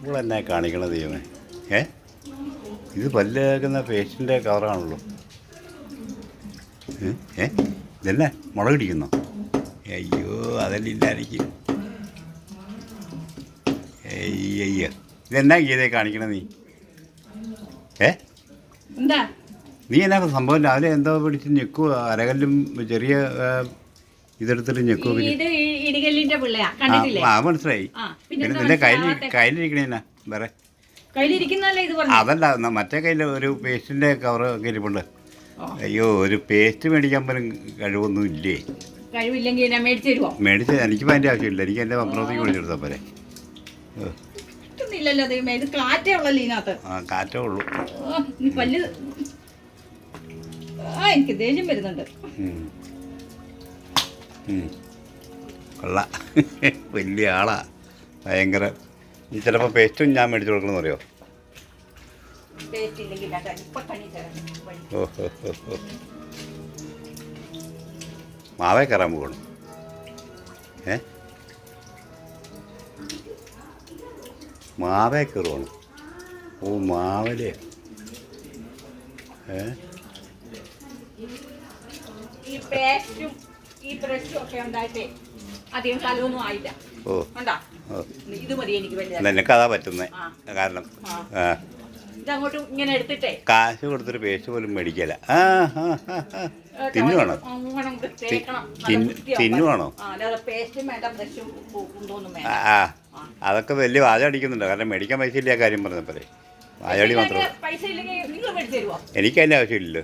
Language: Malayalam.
ഇവളെന്നെ കാണിക്കണത് ദൈവമേ. ഏ ഇത് പല്ല് കേൾക്കുന്ന പേസ്റ്റിൻ്റെ കവറാണല്ലോ. ഇതെന്നെ മുളക് ഇടിക്കുന്നോ? അയ്യോ അതെല്ലാം എനിക്ക്. അയ്യ ഇതെന്നാ ഗീതയെ കാണിക്കണത് നീ? എന്താ നീ എന്നാ സംഭവം? രാവിലെ എന്തോ പിടിച്ച് ഞെക്കുക, അരകല്ലും ചെറിയ ഇതെടുത്തിട്ട് ഞെക്കുക. ഇടികല്ലിന്റെ പിള്ളയാ, കണ്ടിട്ടില്ലേ? ആ മനസ്സിലായി. പിന്നെ നിന്റെ കയ്യിലിരിക്കണേന്നാ വേറെ കയ്യിലിരിക്കുന്നല്ലേ ഇത് പറഞ്ഞു? അതല്ല, മറ്റേ കയ്യിൽ ഒരു പേസ്റ്റിൻ്റെ കവർ ഒക്കെ ഇരിപ്പുണ്ട്. അയ്യോ, ഒരു പേസ്റ്റ് മേടിക്കാൻ പോലും കഴിവൊന്നും ഇല്ലേ? കഴിവില്ലെങ്കിൽ ഞാൻ മേടിച്ചു തരുമോ? മേടിച്ച് എനിക്കിപ്പോൾ അതിൻ്റെ ആവശ്യമില്ല. എനിക്ക് എൻ്റെ പത്രത്തേക്ക് മേടിച്ചെടുത്താൽ പോരെ. കിട്ടുന്നില്ലല്ലോ ദൈവമേ, ഇത് കാറ്റേ ഉള്ളല്ലോ ഇതിനകത്ത്. ആ കാറ്റേ ഉള്ളൂ. പല്ല് എനിക്ക് ദേഷ്യം വരുന്നുണ്ട്. കൊള്ള വലിയ ആളാ, ഭയങ്കര. ഈ ചിലപ്പോൾ പേസ്റ്റും ഞാൻ മേടിച്ചു കൊടുക്കണമെന്ന് അറിയോ? ഓഹോ, മാവേ കയറാൻ പോകണം. മാവേ കയറുവാണ്. ഓ മാവലേ. ഈ പേസ്റ്റും ഈ ബ്രഷും ഒക്കെ ഉണ്ടായിട്ടേ അധികം കാലമൊന്നും ആയില്ല. ഇത് മതി എനിക്ക്. നിനക്കതാ പറ്റുന്നത്. കാരണം ഇതങ്ങോട്ട് ഇങ്ങനെ എടുത്തിട്ടേ കാശ് കൊടുത്തൊരു പേസ്റ്റ് പോലും മേടിക്കല. തിന്നുവാണോ? തിന്നുവാണോ? ആ അതൊക്കെ വലിയ വാചം അടിക്കുന്നുണ്ട്. കാരണം മേടിക്കാൻ പൈസ ഇല്ല. കാര്യം പറഞ്ഞപ്പോലെ വാചാടി മാത്രമേ. പൈസ ഇല്ലെങ്കിൽ നിങ്ങൾ മേടിച്ചു തരുമോ? എനിക്ക് അതിൻ്റെ ആവശ്യമില്ലല്ലോ.